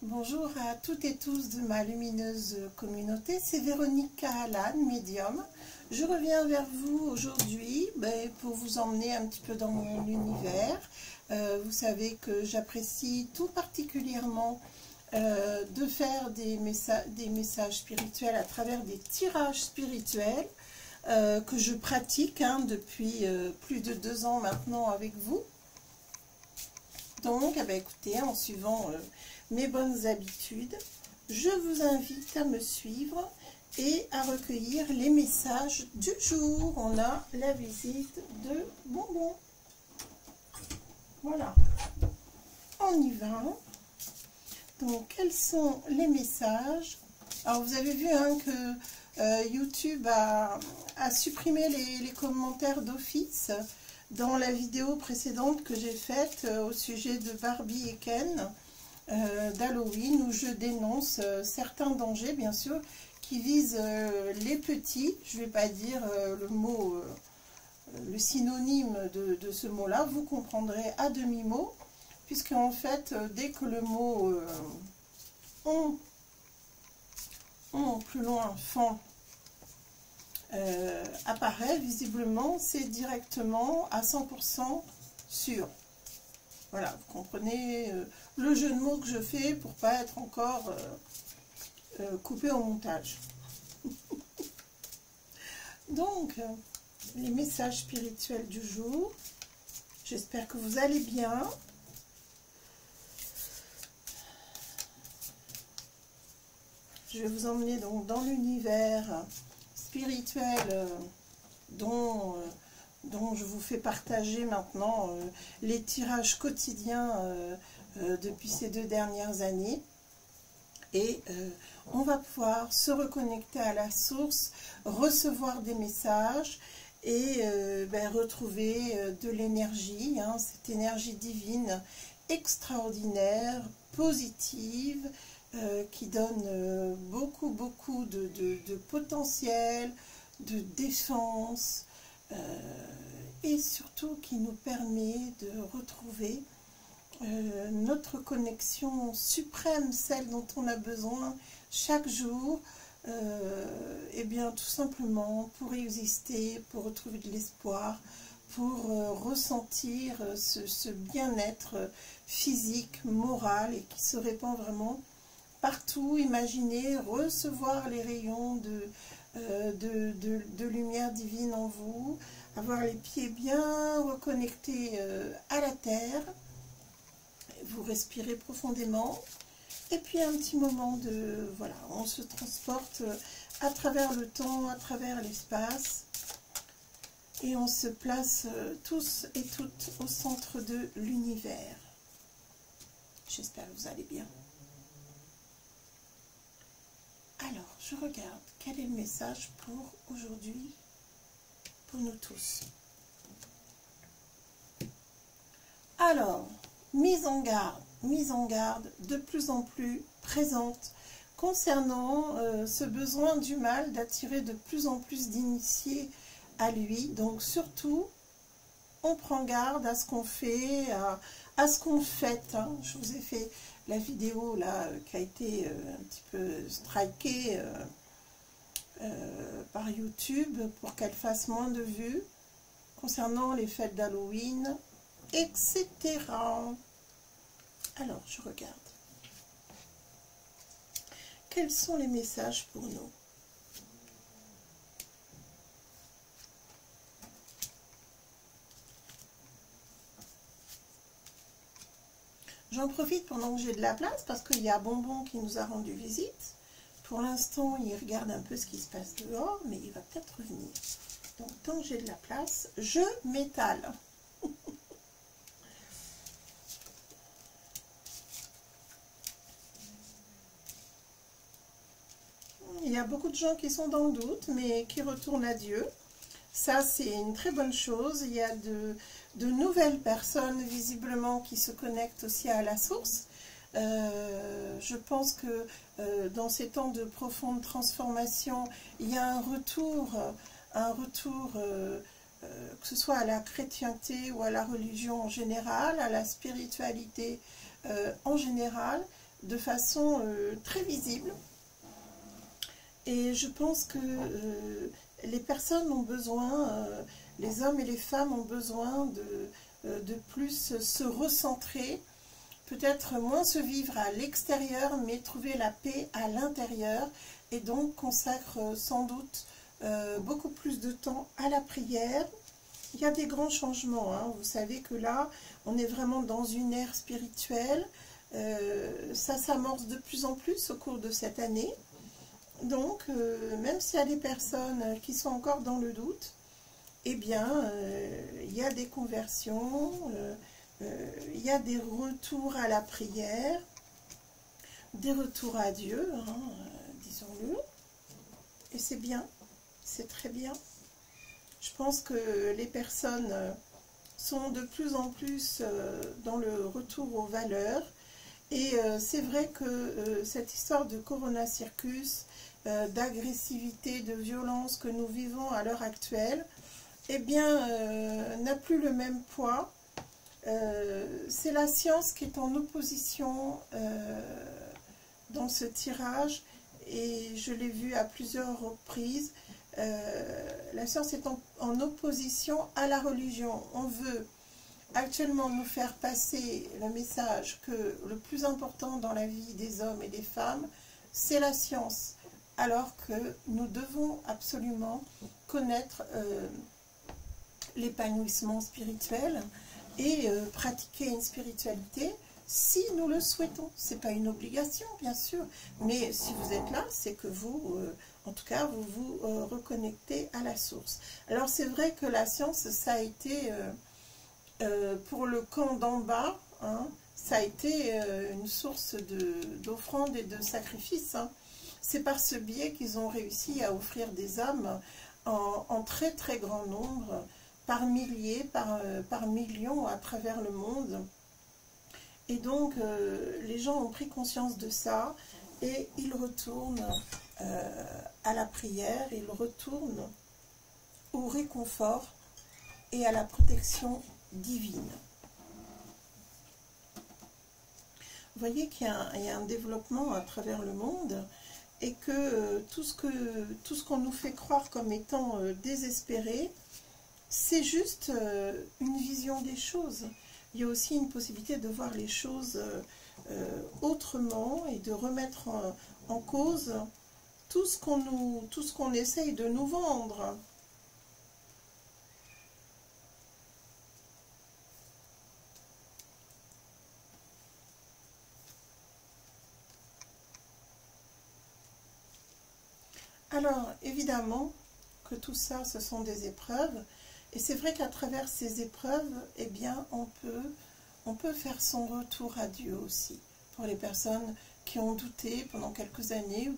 Bonjour à toutes et tous de ma lumineuse communauté, c'est Véronique Cahalan, médium. Je reviens vers vous aujourd'hui pour vous emmener un petit peu dans mon univers. Vous savez que j'apprécie tout particulièrement de faire des messages spirituels à travers des tirages spirituels que je pratique depuis plus de 2 ans maintenant avec vous. Donc, écoutez, en suivant mes bonnes habitudes, je vous invite à me suivre et à recueillir les messages du jour. On a la visite de Bonbon. Voilà, on y va. Donc, quels sont les messages? Alors, vous avez vu que YouTube a supprimé les commentaires d'office dans la vidéo précédente que j'ai faite au sujet de Barbie et Ken d'Halloween, où je dénonce certains dangers, bien sûr, qui visent les petits. Je ne vais pas dire le mot, le synonyme de ce mot-là, vous comprendrez à demi-mot, puisque en fait, dès que le mot on plus loin, enfant, apparaît, visiblement, c'est directement à 100% sûr. Voilà, vous comprenez le jeu de mots que je fais pour pas être encore coupé au montage. Donc, les messages spirituels du jour. J'espère que vous allez bien. Je vais vous emmener donc dans l'univers spirituel dont je vous fais partager maintenant les tirages quotidiens depuis ces 2 dernières années. Et on va pouvoir se reconnecter à la source, recevoir des messages et retrouver de l'énergie, cette énergie divine extraordinaire, positive, qui donne beaucoup de potentiel, de défense, et surtout qui nous permet de retrouver notre connexion suprême, celle dont on a besoin chaque jour, et bien tout simplement pour exister, pour retrouver de l'espoir, pour ressentir ce bien-être physique, moral, et qui se répand vraiment partout. Imaginez recevoir les rayons de lumière divine en vous, avoir les pieds bien reconnectés à la terre, vous respirez profondément, et puis un petit moment de, voilà, on se transporte à travers le temps, à travers l'espace, et on se place tous et toutes au centre de l'univers. J'espère que vous allez bien. Alors, je regarde, quel est le message pour aujourd'hui, pour nous tous? Alors, mise en garde de plus en plus présente concernant ce besoin du mal d'attirer de plus en plus d'initiés à lui. Donc surtout, on prend garde à ce qu'on fait, à ce qu'on fête. Je vous ai fait la vidéo là qui a été un petit peu strikée par YouTube pour qu'elle fasse moins de vues concernant les fêtes d'Halloween, etc. Alors, je regarde. Quels sont les messages pour nous? J'en profite pendant que j'ai de la place parce qu'il y a Bonbon qui nous a rendu visite. Pour l'instant, il regarde un peu ce qui se passe dehors, mais il va peut-être revenir. Donc, tant que j'ai de la place, je m'étale. Il y a beaucoup de gens qui sont dans le doute, mais qui retournent à Dieu. Ça, c'est une très bonne chose. Il y a de nouvelles personnes, visiblement, qui se connectent aussi à la source. Je pense que dans ces temps de profonde transformation, il y a un retour que ce soit à la chrétienté ou à la religion en général, à la spiritualité en général, de façon très visible. Et je pense que les personnes ont besoin, les hommes et les femmes ont besoin de plus se recentrer, peut-être moins se vivre à l'extérieur, mais trouver la paix à l'intérieur, et donc consacre sans doute beaucoup plus de temps à la prière. Il y a des grands changements, hein. Vous savez que là, on est vraiment dans une ère spirituelle. Ça s'amorce de plus en plus au cours de cette année. Donc, même s'il y a des personnes qui sont encore dans le doute, eh bien, il y a des conversions, il y a des retours à la prière, des retours à Dieu, hein, disons-le. Et c'est bien, c'est très bien. Je pense que les personnes sont de plus en plus dans le retour aux valeurs. Et c'est vrai que cette histoire de Corona Circus, d'agressivité, de violence que nous vivons à l'heure actuelle, eh bien, n'a plus le même poids. C'est la science qui est en opposition dans ce tirage, et je l'ai vu à plusieurs reprises. La science est en opposition à la religion. On veut actuellement nous faire passer le message que le plus important dans la vie des hommes et des femmes, c'est la science, alors que nous devons absolument connaître l'épanouissement spirituel et pratiquer une spiritualité si nous le souhaitons. Ce n'est pas une obligation, bien sûr, mais si vous êtes là, c'est que vous, en tout cas, vous vous reconnectez à la source. Alors c'est vrai que la science, ça a été... pour le camp d'en bas, hein, ça a été une source d'offrandes et de sacrifices. Hein. C'est par ce biais qu'ils ont réussi à offrir des âmes en très très grand nombre, par milliers, par millions à travers le monde. Et donc les gens ont pris conscience de ça et ils retournent à la prière, ils retournent au réconfort et à la protection divine. Vous voyez qu'il y a un développement à travers le monde, et que tout ce qu'on nous fait croire comme étant désespéré, c'est juste une vision des choses. Il y a aussi une possibilité de voir les choses autrement et de remettre en cause tout ce qu'on essaye de nous vendre. Alors, évidemment que tout ça, ce sont des épreuves. Et c'est vrai qu'à travers ces épreuves, eh bien, on peut faire son retour à Dieu aussi. Pour les personnes qui ont douté pendant quelques années ou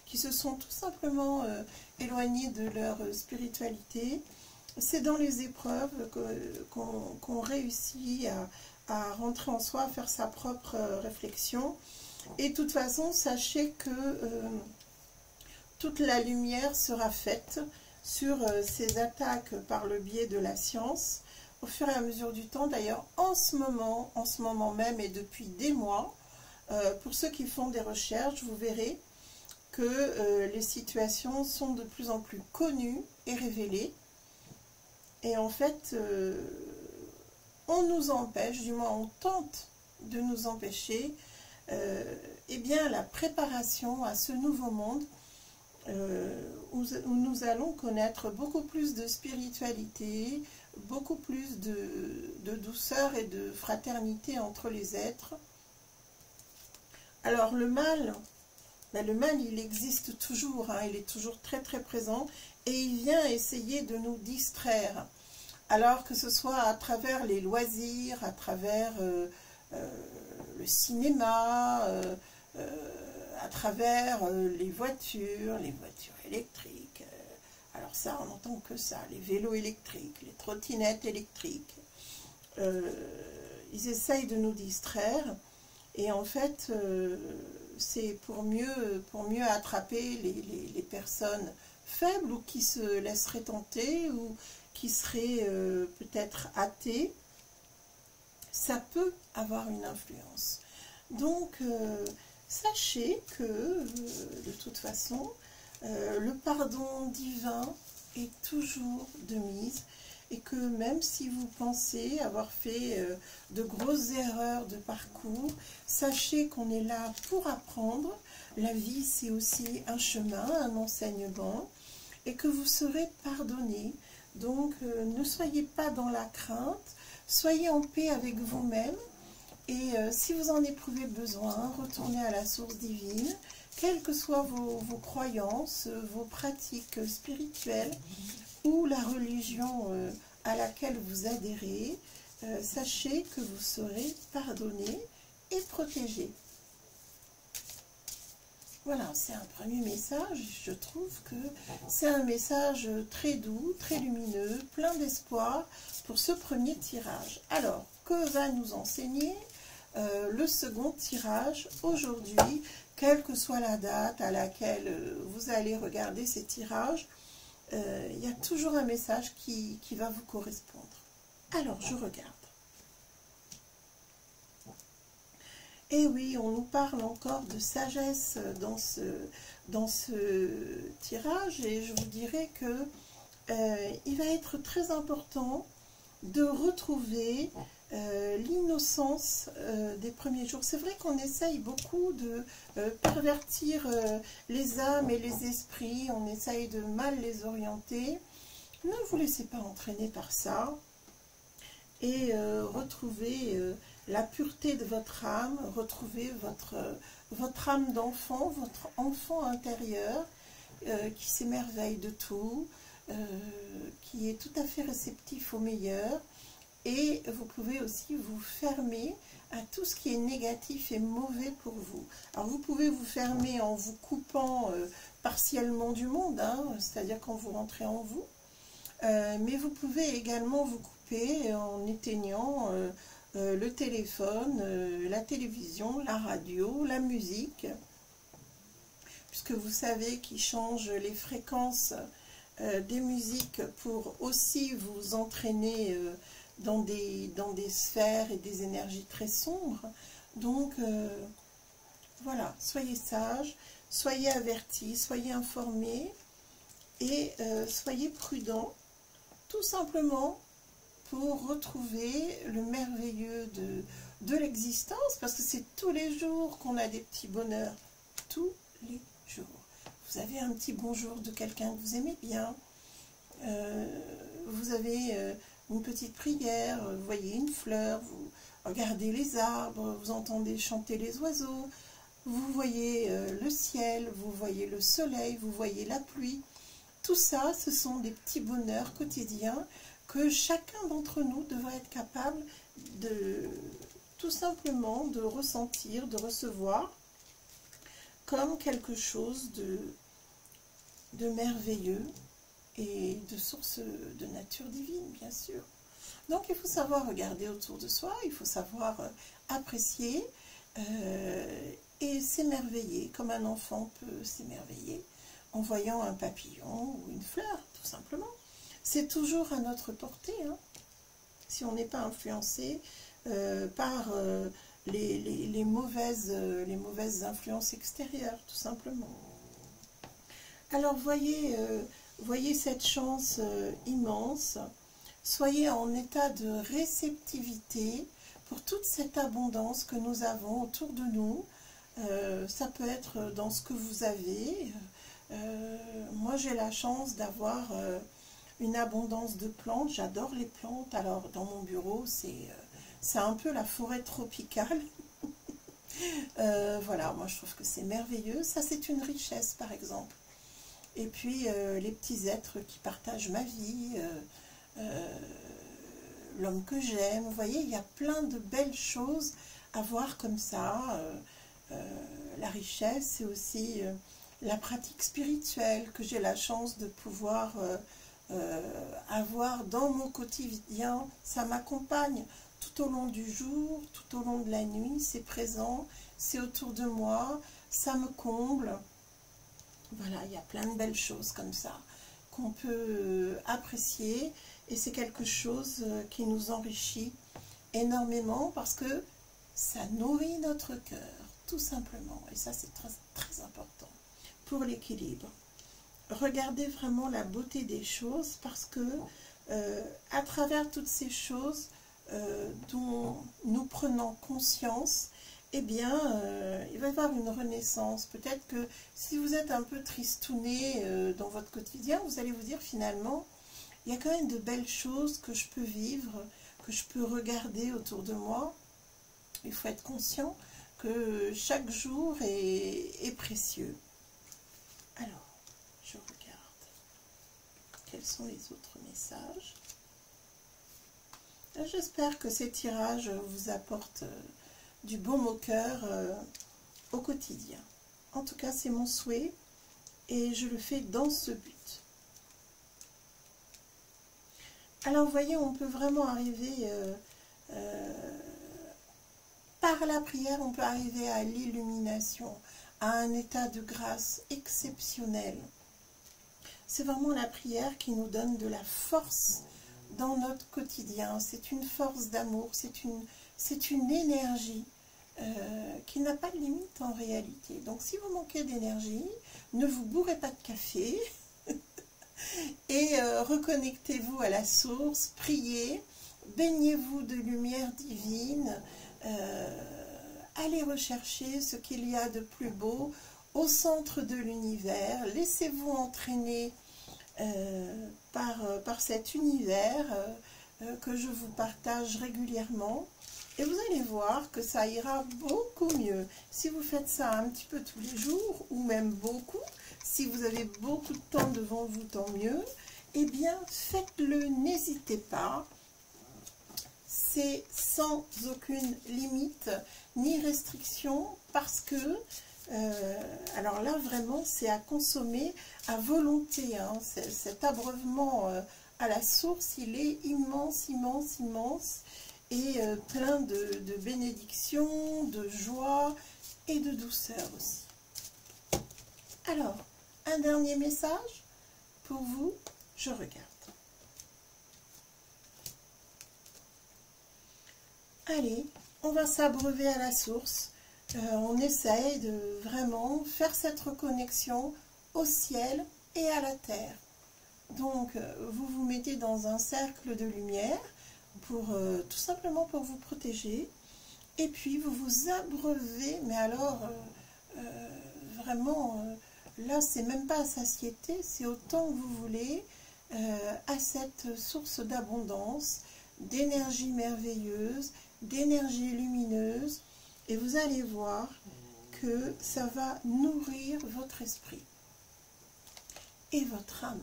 qui se sont tout simplement éloignées de leur spiritualité, c'est dans les épreuves qu'on réussit à rentrer en soi, à faire sa propre réflexion. Et de toute façon, sachez que toute la lumière sera faite sur ces attaques par le biais de la science au fur et à mesure du temps. D'ailleurs, en ce moment même et depuis des mois, pour ceux qui font des recherches, vous verrez que les situations sont de plus en plus connues et révélées. Et en fait, on nous empêche, du moins on tente de nous empêcher, eh bien, la préparation à ce nouveau monde, où nous allons connaître beaucoup plus de spiritualité, beaucoup plus de douceur et de fraternité entre les êtres. Alors le mal, ben le mal il existe toujours, hein, il est toujours très très présent, et il vient essayer de nous distraire. Alors que ce soit à travers les loisirs, à travers le cinéma, à travers les voitures électriques. Alors ça, on n'entend que ça, les vélos électriques, les trottinettes électriques. Ils essayent de nous distraire, et en fait, c'est pour mieux attraper les personnes faibles ou qui se laisseraient tenter ou qui seraient peut-être athées. Ça peut avoir une influence. Donc, sachez que de toute façon, le pardon divin est toujours de mise et que même si vous pensez avoir fait de grosses erreurs de parcours, sachez qu'on est là pour apprendre. La vie, c'est aussi un chemin, un enseignement et que vous serez pardonné. Donc, ne soyez pas dans la crainte, soyez en paix avec vous-même. Et si vous en éprouvez besoin, retournez à la source divine, quelles que soient vos croyances, vos pratiques spirituelles ou la religion à laquelle vous adhérez, sachez que vous serez pardonné et protégé. Voilà, c'est un premier message. Je trouve que c'est un message très doux, très lumineux, plein d'espoir pour ce premier tirage. Alors, que va nous enseigner le second tirage aujourd'hui, quelle que soit la date à laquelle vous allez regarder ces tirages, il y a toujours un message qui va vous correspondre. Alors, je regarde. Et oui, on nous parle encore de sagesse dans ce tirage, et je vous dirais que il va être très important de retrouver l'innocence des premiers jours. C'est vrai qu'on essaye beaucoup de pervertir les âmes et les esprits, on essaye de mal les orienter. Ne vous laissez pas entraîner par ça et retrouvez la pureté de votre âme, retrouvez votre âme d'enfant, votre enfant intérieur qui s'émerveille de tout, qui est tout à fait réceptif au meilleur. Et vous pouvez aussi vous fermer à tout ce qui est négatif et mauvais pour vous. Alors vous pouvez vous fermer en vous coupant partiellement du monde, hein, c'est-à-dire quand vous rentrez en vous. Mais vous pouvez également vous couper en éteignant le téléphone, la télévision, la radio, la musique. Puisque vous savez qu'ils changent les fréquences des musiques pour aussi vous entraîner dans des sphères et des énergies très sombres. Donc, voilà, soyez sages, soyez avertis, soyez informés et soyez prudents, tout simplement pour retrouver le merveilleux de l'existence, parce que c'est tous les jours qu'on a des petits bonheurs, tous les jours. Vous avez un petit bonjour de quelqu'un que vous aimez bien, vous avez une petite prière, vous voyez une fleur, vous regardez les arbres, vous entendez chanter les oiseaux, vous voyez le ciel, vous voyez le soleil, vous voyez la pluie. Tout ça, ce sont des petits bonheurs quotidiens que chacun d'entre nous devrait être capable de, tout simplement, de ressentir, de recevoir comme quelque chose de merveilleux et de source de nature divine, bien sûr. Donc, il faut savoir regarder autour de soi, il faut savoir apprécier et s'émerveiller, comme un enfant peut s'émerveiller en voyant un papillon ou une fleur, tout simplement. C'est toujours à notre portée, hein, si on n'est pas influencé par les mauvaises influences extérieures, tout simplement. Alors, voyez cette chance immense. Soyez en état de réceptivité pour toute cette abondance que nous avons autour de nous. Ça peut être dans ce que vous avez. Moi, j'ai la chance d'avoir une abondance de plantes. J'adore les plantes. Alors, dans mon bureau, c'est un peu la forêt tropicale. Voilà, moi, je trouve que c'est merveilleux. Ça, c'est une richesse, par exemple. Et puis, les petits êtres qui partagent ma vie, l'homme que j'aime. Vous voyez, il y a plein de belles choses à voir comme ça. La richesse, c'est aussi la pratique spirituelle que j'ai la chance de pouvoir avoir dans mon quotidien. Ça m'accompagne tout au long du jour, tout au long de la nuit. C'est présent, c'est autour de moi, ça me comble. Voilà, il y a plein de belles choses comme ça qu'on peut apprécier et c'est quelque chose qui nous enrichit énormément parce que ça nourrit notre cœur, tout tout simplement, et ça c'est très, très important, pour l'équilibre. Regardez vraiment la beauté des choses, parce que à travers toutes ces choses dont nous prenons conscience, eh bien, il va y avoir une renaissance. Peut-être que si vous êtes un peu tristouné dans votre quotidien, vous allez vous dire finalement, il y a quand même de belles choses que je peux vivre, que je peux regarder autour de moi. Il faut être conscient que chaque jour est précieux. Alors, je regarde. Quels sont les autres messages? J'espère que ces tirages vous apportent du baume au cœur au quotidien. En tout cas, c'est mon souhait et je le fais dans ce but. Alors, vous voyez, on peut vraiment arriver, par la prière, on peut arriver à l'illumination, à un état de grâce exceptionnel. C'est vraiment la prière qui nous donne de la force dans notre quotidien. C'est une force d'amour, c'est une énergie qui n'a pas de limite en réalité. Donc si vous manquez d'énergie, ne vous bourrez pas de café et reconnectez-vous à la source, priez, baignez-vous de lumière divine, allez rechercher ce qu'il y a de plus beau au centre de l'univers, laissez-vous entraîner par cet univers que je vous partage régulièrement, et vous allez voir que ça ira beaucoup mieux. Si vous faites ça un petit peu tous les jours, ou même beaucoup, si vous avez beaucoup de temps devant vous, tant mieux, eh bien faites-le, n'hésitez pas. C'est sans aucune limite ni restriction, parce que alors là vraiment c'est à consommer à volonté, hein. Cet abreuvement à la source, il est immense, immense, immense, et plein de bénédictions, de joie et de douceur aussi. Alors, un dernier message pour vous, je regarde. Allez, on va s'abreuver à la source. On essaye de vraiment faire cette reconnexion au ciel et à la terre. Donc, vous vous mettez dans un cercle de lumière, pour tout simplement pour vous protéger. Et puis, vous vous abreuvez, mais alors, vraiment, là, c'est même pas à satiété, c'est autant que vous voulez, à cette source d'abondance, d'énergie merveilleuse, d'énergie lumineuse, et vous allez voir que ça va nourrir votre esprit, et votre âme,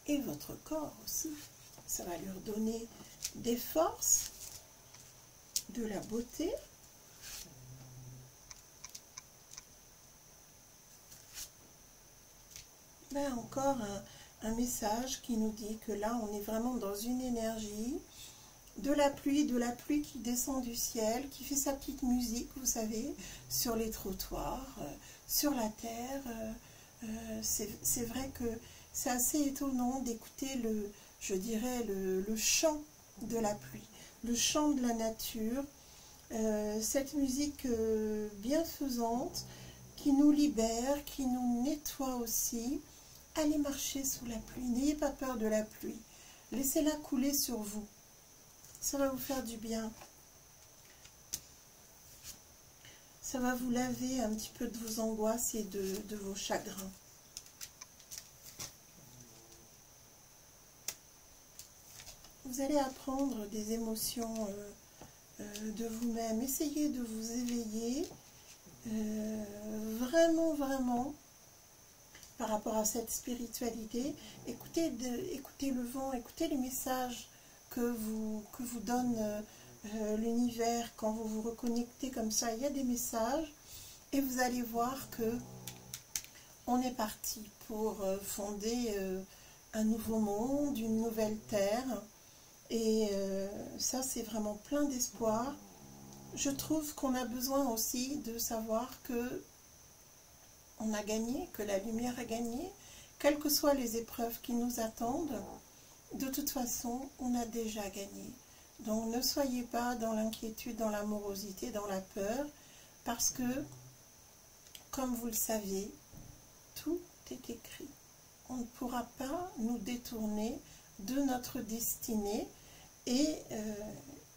et votre corps aussi. Ça va lui redonner des forces, de la beauté. Ben encore un message qui nous dit que là, on est vraiment dans une énergie de la pluie qui descend du ciel, qui fait sa petite musique, vous savez, sur les trottoirs, sur la terre. C'est vrai que c'est assez étonnant d'écouter je dirais, le chant de la pluie, le chant de la nature, cette musique bienfaisante qui nous libère, qui nous nettoie aussi. Allez marcher sous la pluie, n'ayez pas peur de la pluie, laissez-la couler sur vous, ça va vous faire du bien, ça va vous laver un petit peu de vos angoisses et de vos chagrins. Vous allez apprendre des émotions de vous-même, essayez de vous éveiller vraiment, vraiment, par rapport à cette spiritualité. Écoutez le vent, écoutez les messages que vous donne l'univers quand vous vous reconnectez comme ça. Il y a des messages et vous allez voir que on est parti pour fonder un nouveau monde, une nouvelle terre, et ça c'est vraiment plein d'espoir. Je trouve qu'on a besoin aussi de savoir que on a gagné, que la lumière a gagné, quelles que soient les épreuves qui nous attendent. De toute façon, on a déjà gagné. Donc ne soyez pas dans l'inquiétude, dans l'amorosité, dans la peur, parce que, comme vous le savez, tout est écrit. On ne pourra pas nous détourner de notre destinée et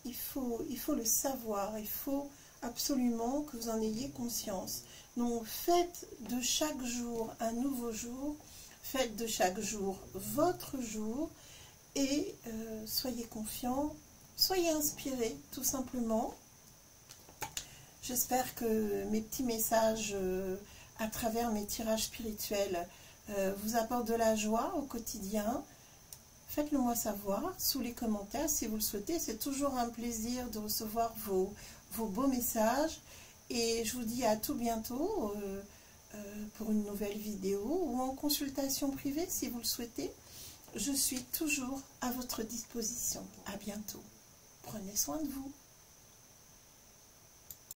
il faut le savoir, il faut absolument que vous en ayez conscience. Donc faites de chaque jour un nouveau jour, faites de chaque jour votre jour et soyez confiants, soyez inspirés tout simplement. J'espère que mes petits messages à travers mes tirages spirituels vous apportent de la joie au quotidien. Faites-le moi savoir sous les commentaires si vous le souhaitez. C'est toujours un plaisir de recevoir vos beaux messages. Et je vous dis à tout bientôt pour une nouvelle vidéo ou en consultation privée si vous le souhaitez. Je suis toujours à votre disposition. À bientôt. Prenez soin de vous.